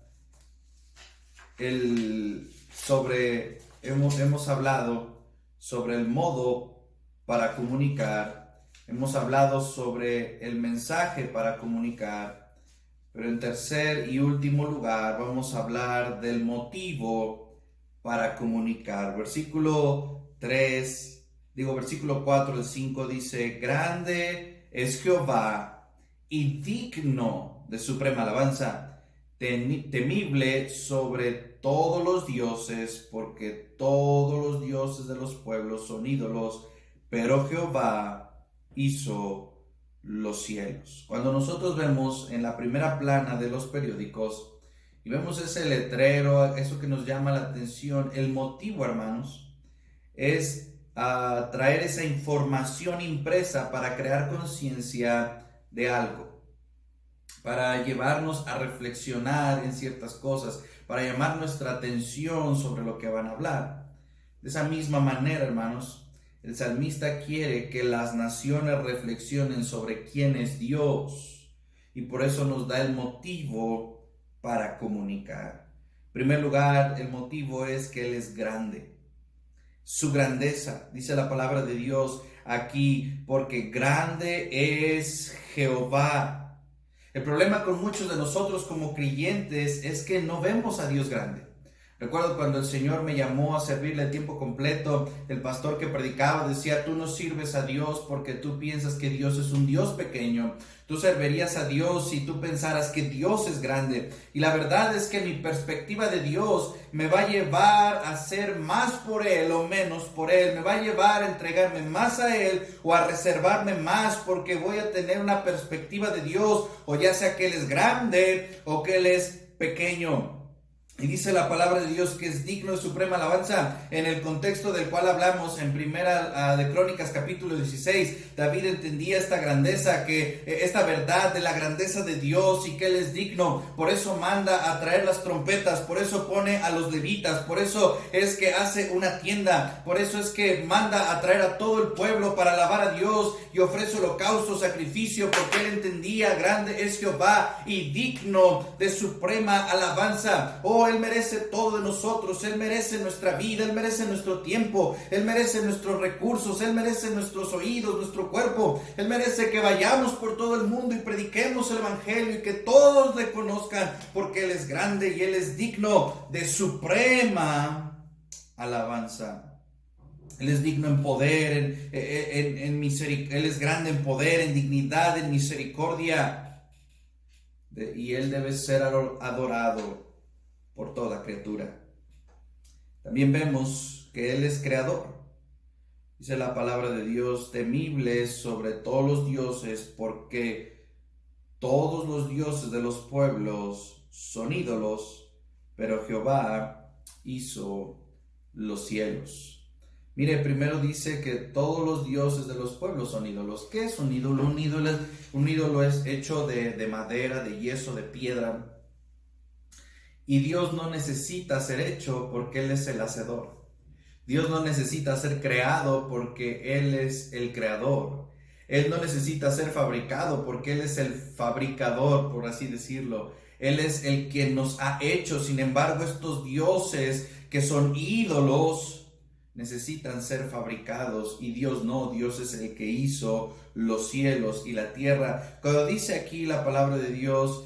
hemos hablado sobre el modo para comunicar, hemos hablado sobre el mensaje para comunicar, pero en tercer y último lugar vamos a hablar del motivo para comunicar. Versículo 4 al 5 dice, grande es Jehová y digno de suprema alabanza, temible sobre todos los dioses, porque todos los dioses de los pueblos son ídolos, pero Jehová hizo los cielos. Cuando nosotros vemos en la primera plana de los periódicos y vemos ese letrero, eso que nos llama la atención, el motivo, hermanos, es traer esa información impresa para crear conciencia de algo, para llevarnos a reflexionar en ciertas cosas, para llamar nuestra atención sobre lo que van a hablar. De esa misma manera, hermanos, el salmista quiere que las naciones reflexionen sobre quién es Dios, y por eso nos da el motivo para comunicar. En primer lugar, el motivo es que Él es grande. Su grandeza, dice la palabra de Dios aquí, porque grande es Jehová. El problema con muchos de nosotros como creyentes es que no vemos a Dios grande. Recuerdo cuando el Señor me llamó a servirle a tiempo completo, el pastor que predicaba decía, tú no sirves a Dios porque tú piensas que Dios es un Dios pequeño. Tú servirías a Dios si tú pensaras que Dios es grande. Y la verdad es que mi perspectiva de Dios me va a llevar a hacer más por Él o menos por Él. Me va a llevar a entregarme más a Él o a reservarme más, porque voy a tener una perspectiva de Dios, o ya sea que Él es grande o que Él es pequeño. Y dice la palabra de Dios que es digno de suprema alabanza. En el contexto del cual hablamos en Primera de Crónicas capítulo 16, David entendía esta grandeza, que esta verdad de la grandeza de Dios y que Él es digno. Por eso manda a traer las trompetas, por eso pone a los levitas, por eso es que hace una tienda, por eso es que manda a traer a todo el pueblo para alabar a Dios y ofrece holocausto, sacrificio, porque Él entendía, grande es Jehová y digno de suprema alabanza. Él merece todo de nosotros, Él merece nuestra vida, Él merece nuestro tiempo, Él merece nuestros recursos, Él merece nuestros oídos, nuestro cuerpo, Él merece que vayamos por todo el mundo y prediquemos el evangelio y que todos le conozcan, porque Él es grande y Él es digno de suprema alabanza. Él es digno en poder, en misericordia, Él es grande en poder, en dignidad, en misericordia, y Él debe ser adorado por toda criatura. También vemos que Él es creador. Dice la palabra de Dios, temible sobre todos los dioses, porque todos los dioses de los pueblos son ídolos, pero Jehová hizo los cielos. Mire, primero dice que todos los dioses de los pueblos son ídolos. ¿Qué es un ídolo? Un ídolo es hecho de madera, de yeso, de piedra. Y Dios no necesita ser hecho porque Él es el hacedor. Dios no necesita ser creado porque Él es el creador. Él no necesita ser fabricado porque Él es el fabricador, por así decirlo. Él es el que nos ha hecho. Sin embargo, estos dioses que son ídolos necesitan ser fabricados y Dios no. Dios es el que hizo los cielos y la tierra. Cuando dice aquí la palabra de Dios,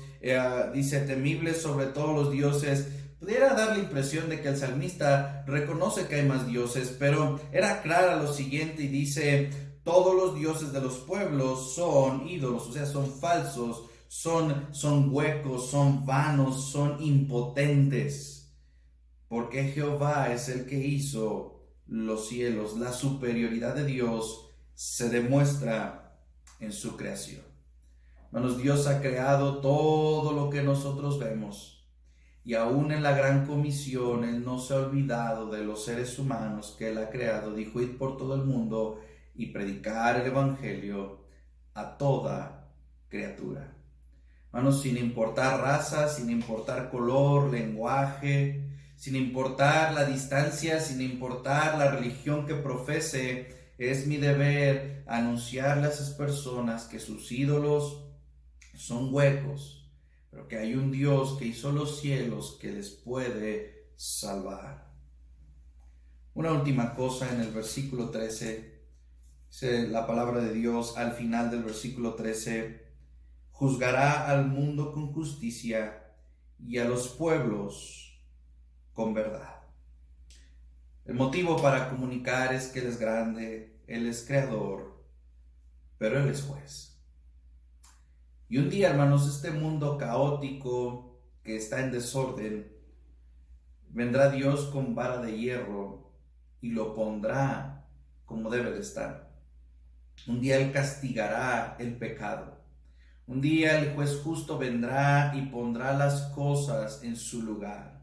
dice temible sobre todos los dioses, pudiera dar la impresión de que el salmista reconoce que hay más dioses, pero era clara lo siguiente y dice: todos los dioses de los pueblos son ídolos, o sea, son falsos, son huecos, son vanos, son impotentes, porque Jehová es el que hizo los cielos. La superioridad de Dios se demuestra en su creación. Hermanos, Dios ha creado todo lo que nosotros vemos, y aún en la gran comisión Él no se ha olvidado de los seres humanos que Él ha creado. Dijo: id por todo el mundo y predicar el evangelio a toda criatura. Hermanos, sin importar raza, sin importar color, lenguaje, sin importar la distancia, sin importar la religión que profese, es mi deber anunciarle a esas personas que sus ídolos son huecos, pero que hay un Dios que hizo los cielos que les puede salvar. Una última cosa en el versículo 13. Dice la palabra de Dios al final del versículo 13: juzgará al mundo con justicia y a los pueblos con verdad. El motivo para comunicar es que Él es grande, Él es creador, pero Él es juez. Y un día, hermanos, este mundo caótico que está en desorden, vendrá Dios con vara de hierro y lo pondrá como debe de estar. Un día Él castigará el pecado. Un día el juez justo vendrá y pondrá las cosas en su lugar.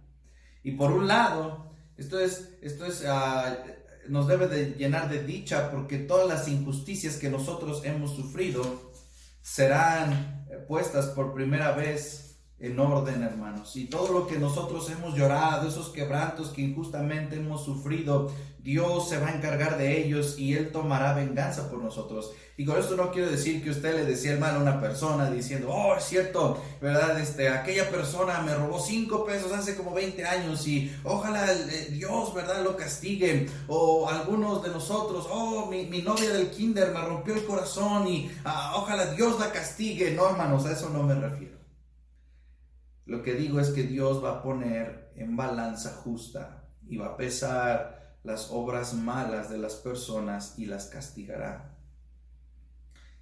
Y por un lado, nos debe de llenar de dicha, porque todas las injusticias que nosotros hemos sufrido serán puestas por primera vez en orden, hermanos. Y todo lo que nosotros hemos llorado, esos quebrantos que injustamente hemos sufrido, Dios se va a encargar de ellos y Él tomará venganza por nosotros. Y con esto no quiero decir que usted le decía el mal a una persona diciendo: oh, es cierto, ¿verdad? Aquella persona me robó 5 pesos hace como 20 años y ojalá Dios, ¿verdad?, lo castigue. O algunos de nosotros: oh, mi novia del kinder me rompió el corazón y ojalá Dios la castigue. No, hermanos, a eso no me refiero. Lo que digo es que Dios va a poner en balanza justa y va a pesar las obras malas de las personas y las castigará.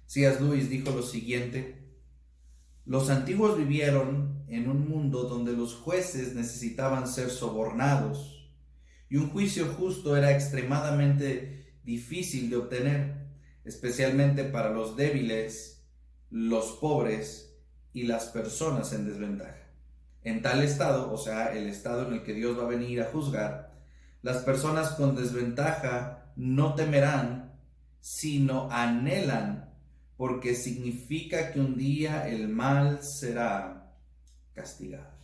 C.S. Lewis dijo lo siguiente: los antiguos vivieron en un mundo donde los jueces necesitaban ser sobornados y un juicio justo era extremadamente difícil de obtener, especialmente para los débiles, los pobres y las personas en desventaja. En tal estado, o sea, el estado en el que Dios va a venir a juzgar, las personas con desventaja no temerán, sino anhelan, porque significa que un día el mal será castigado.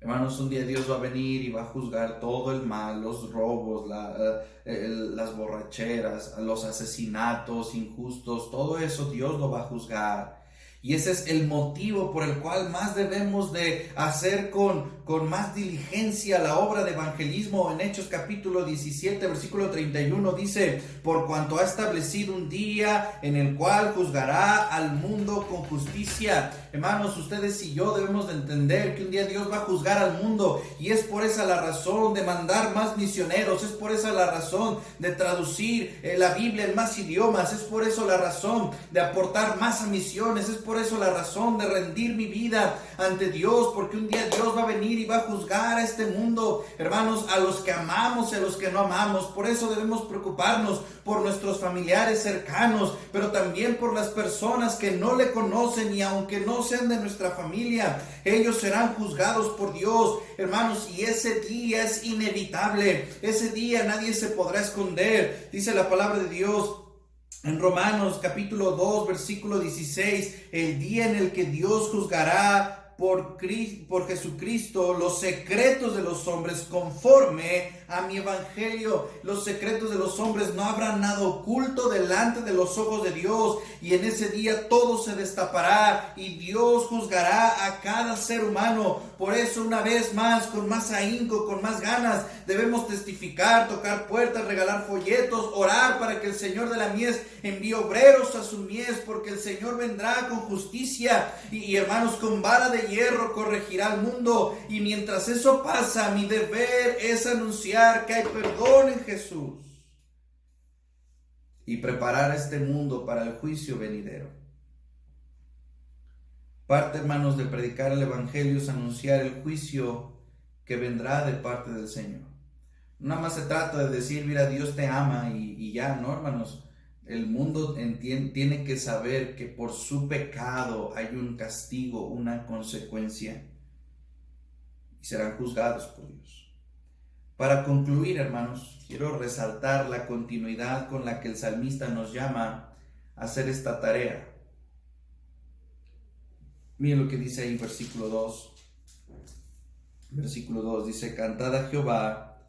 Hermanos, un día Dios va a venir y va a juzgar todo el mal, los robos, las borracheras, los asesinatos injustos, todo eso Dios lo va a juzgar. Y ese es el motivo por el cual más debemos de hacer con más diligencia la obra de evangelismo. En Hechos capítulo 17, versículo 31 dice: por cuanto ha establecido un día en el cual juzgará al mundo con justicia. Hermanos, ustedes y yo debemos de entender que un día Dios va a juzgar al mundo, y es por esa la razón de mandar más misioneros, es por esa la razón de traducir la Biblia en más idiomas, es por eso la razón de aportar más a misiones, es por eso la razón de rendir mi vida ante Dios, porque un día Dios va a venir y va a juzgar a este mundo, hermanos, a los que amamos y a los que no amamos. Por eso debemos preocuparnos por nuestros familiares cercanos, pero también por las personas que no le conocen, y aunque no sean de nuestra familia, ellos serán juzgados por Dios, hermanos, y ese día es inevitable. Ese día nadie se podrá esconder. Dice la palabra de Dios en Romanos capítulo 2, versículo 16, el día en el que Dios juzgará por Jesucristo los secretos de los hombres conforme a mi evangelio. Los secretos de los hombres no habrán nada oculto delante de los ojos de Dios, y en ese día todo se destapará y Dios juzgará a cada ser humano. Por eso, una vez más, con más ahínco, con más ganas, debemos testificar, tocar puertas, regalar folletos, orar para que el Señor de la mies envíe obreros a su mies, porque el Señor vendrá con justicia y hermanos, con vara de hierro corregirá al mundo. Y mientras eso pasa, mi deber es anunciar que hay perdón en Jesús y preparar a este mundo para el juicio venidero. Parte, hermanos, de predicar el evangelio es anunciar el juicio que vendrá de parte del Señor. Nada más se trata de decir, mira, Dios te ama y ya, no, hermanos. El mundo tiene que saber que por su pecado hay un castigo, una consecuencia, y serán juzgados por Dios. Para concluir, hermanos, quiero resaltar la continuidad con la que el salmista nos llama a hacer esta tarea. Miren lo que dice ahí, versículo 2. Versículo 2 dice: cantad a Jehová,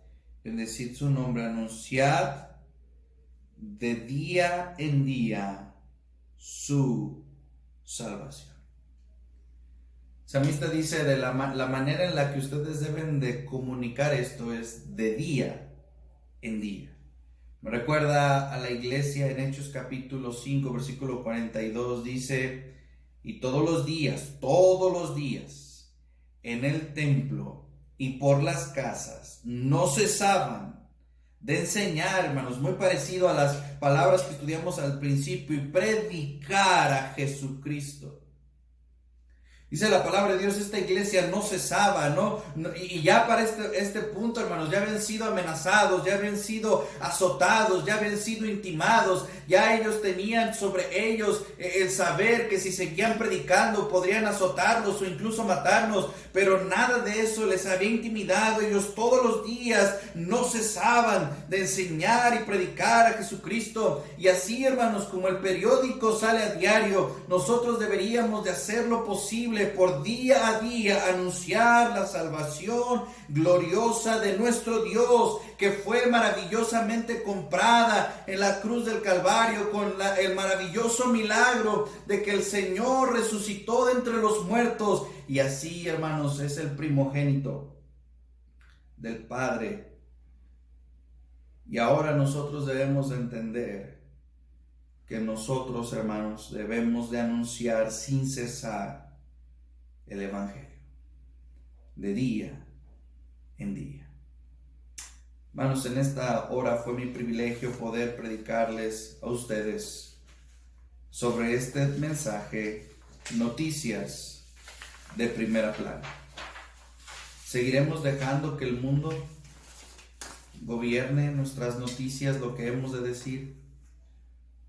bendecid su nombre, anunciad de día en día su salvación. El salmista dice de la manera en la que ustedes deben de comunicar esto es de día en día. Me recuerda a la iglesia en Hechos capítulo 5 versículo 42, dice: y todos los días en el templo y por las casas no cesaban de enseñar, hermanos, muy parecido a las palabras que estudiamos al principio, y predicar a Jesucristo. Dice la palabra de Dios, esta iglesia no cesaba, y ya para este punto, hermanos, ya habían sido amenazados, ya habían sido azotados, ya habían sido intimados, ya ellos tenían sobre ellos el saber que si seguían predicando podrían azotarlos o incluso matarnos, pero nada de eso les había intimidado. Ellos todos los días no cesaban de enseñar y predicar a Jesucristo. Y así, hermanos, como el periódico sale a diario, nosotros deberíamos de hacer lo posible por día a día anunciar la salvación gloriosa de nuestro Dios, que fue maravillosamente comprada en la cruz del Calvario con el maravilloso milagro de que el Señor resucitó de entre los muertos. Y así, hermanos, es el primogénito del Padre. Y ahora nosotros debemos de entender que nosotros, hermanos, debemos de anunciar sin cesar el evangelio, de día en día. Hermanos, en esta hora fue mi privilegio poder predicarles a ustedes sobre este mensaje, noticias de primera plana. ¿Seguiremos dejando que el mundo gobierne nuestras noticias, lo que hemos de decir?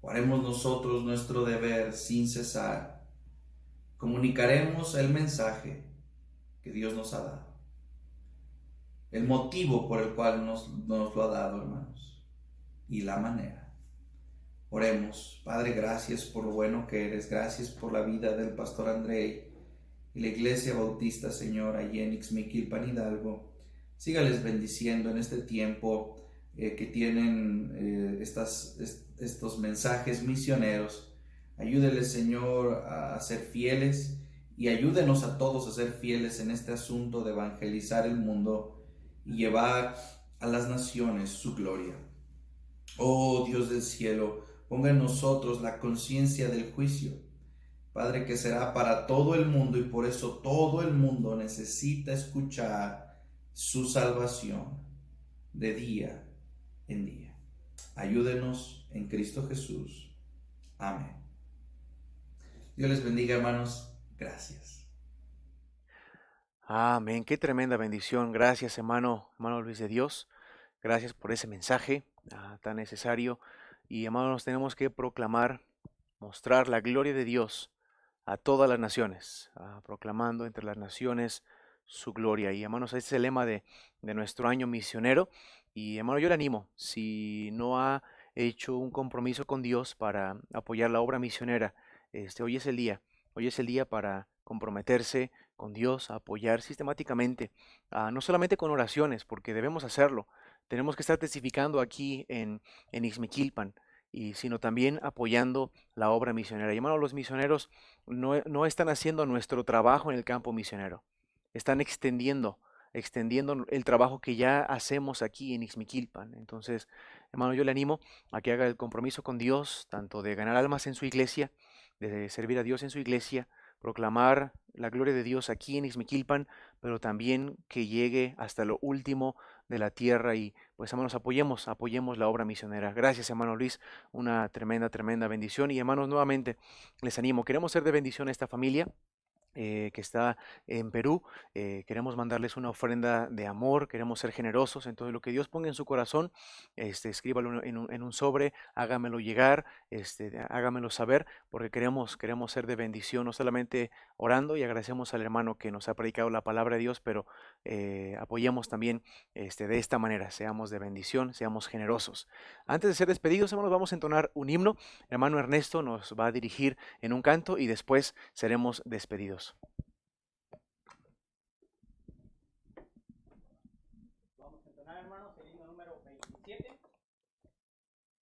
¿O haremos nosotros nuestro deber sin cesar? Comunicaremos el mensaje que Dios nos ha dado, el motivo por el cual nos lo ha dado, hermanos, y la manera. Oremos. Padre, gracias por lo bueno que eres, gracias por la vida del pastor Andrei y la Iglesia Bautista, Señor, allí en Ixmiquilpan, Hidalgo. Sígales bendiciendo en este tiempo que tienen estos mensajes misioneros. Ayúdeles, Señor, a ser fieles, y ayúdenos a todos a ser fieles en este asunto de evangelizar el mundo y llevar a las naciones su gloria. Oh Dios del cielo, ponga en nosotros la conciencia del juicio, Padre, que será para todo el mundo, y por eso todo el mundo necesita escuchar su salvación de día en día. Ayúdenos en Cristo Jesús. Amén. Dios les bendiga, hermanos. Gracias. Amén. Qué tremenda bendición. Gracias, hermano Luis de Dios. Gracias por ese mensaje tan necesario. Y, hermanos, tenemos que proclamar, mostrar la gloria de Dios a todas las naciones, proclamando entre las naciones su gloria. Y, hermanos, ese es el lema de nuestro año misionero. Y, hermano, yo le animo, si no ha hecho un compromiso con Dios para apoyar la obra misionera, hoy es el día para comprometerse con Dios, a apoyar sistemáticamente, no solamente con oraciones, porque debemos hacerlo, tenemos que estar testificando aquí en Ixmiquilpan, y sino también apoyando la obra misionera. Y hermano, los misioneros no están haciendo nuestro trabajo en el campo misionero, están extendiendo el trabajo que ya hacemos aquí en Ixmiquilpan. Entonces, hermano, yo le animo a que haga el compromiso con Dios, tanto de ganar almas en su iglesia, de servir a Dios en su iglesia, proclamar la gloria de Dios aquí en Ixmiquilpan, pero también que llegue hasta lo último de la tierra y pues hermanos, apoyemos la obra misionera. Gracias, hermano Luis, una tremenda bendición. Y hermanos, nuevamente les animo, queremos ser de bendición a esta familia que está en Perú. Queremos mandarles una ofrenda de amor, queremos ser generosos. Entonces, lo que Dios ponga en su corazón, escríbalo en un sobre, hágamelo llegar, hágamelo saber, porque queremos ser de bendición, no solamente orando, y agradecemos al hermano que nos ha predicado la palabra de Dios, pero apoyemos también de esta manera, seamos de bendición, seamos generosos. Antes de ser despedidos, hermanos, vamos a entonar un himno. El hermano Ernesto nos va a dirigir en un canto y después seremos despedidos. Vamos a entonar, hermanos, el himno número 27.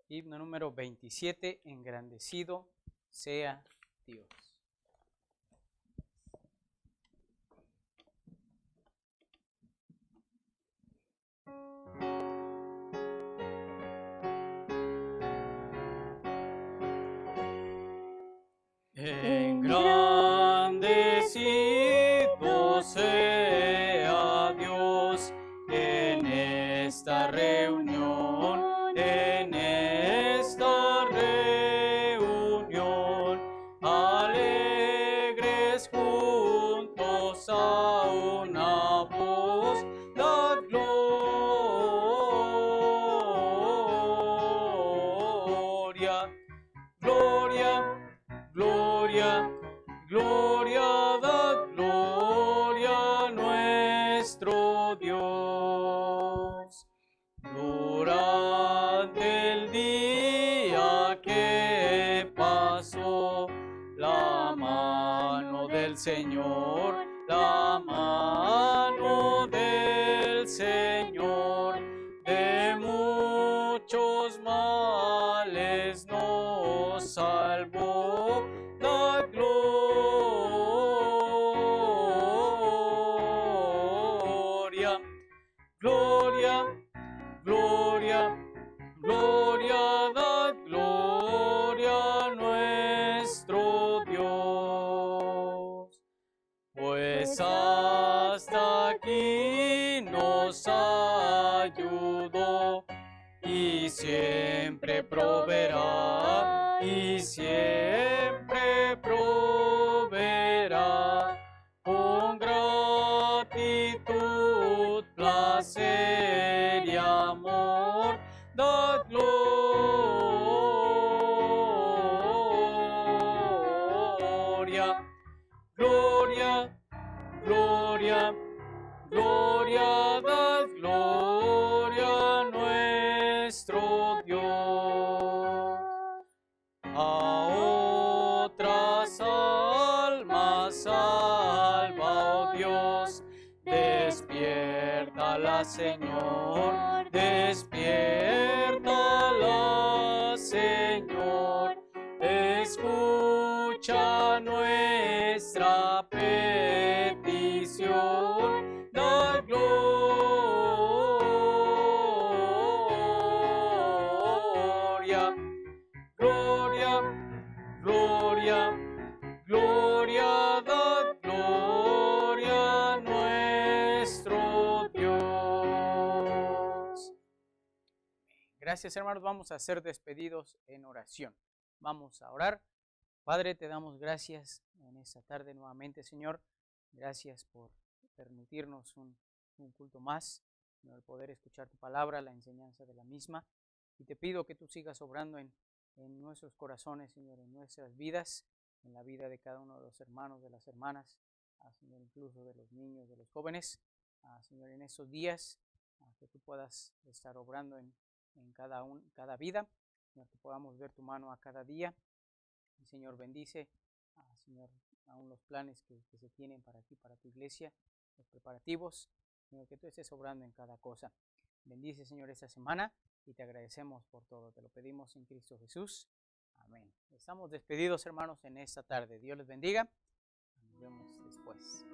Himno número 27, engrandecido sea Dios. Engrandecido sea Dios en esta reunión, alegres juntos a una voz, dad gloria, gloria, dad gloria a nuestro Dios. Durante el día que pasó, la mano del Señor, de muchos males nos salvó. La gloria, dad gloria a nuestro Dios. Pues hasta aquí nos ayudó y siempre proveerá, con gratitud, placer y amor, dad gloria, dad gloria a nuestro Dios. A otras almas salva, oh Dios, despiértala, Señor, despiértala, Señor, escucha nuestra petición, da gloria, dad gloria a nuestro Dios. Gracias, hermanos. Vamos a ser despedidos en oración. Vamos a orar. Padre, te damos gracias en esta tarde nuevamente, Señor. Gracias por permitirnos un culto más, Señor, poder escuchar tu palabra, la enseñanza de la misma. Y te pido que tú sigas obrando en nuestros corazones, Señor, en nuestras vidas, en la vida de cada uno de los hermanos, de las hermanas, Señor, incluso de los niños, de los jóvenes, Señor, en esos días, que tú puedas estar obrando en cada vida, Señor, que podamos ver tu mano a cada día. Y, Señor, bendice, Señor, aún los planes que se tienen para ti, para tu iglesia, los preparativos, Señor, que tú estés obrando en cada cosa. Bendice, Señor, esta semana y te agradecemos por todo. Te lo pedimos en Cristo Jesús. Amén. Estamos despedidos, hermanos, en esta tarde. Dios les bendiga. Nos vemos después.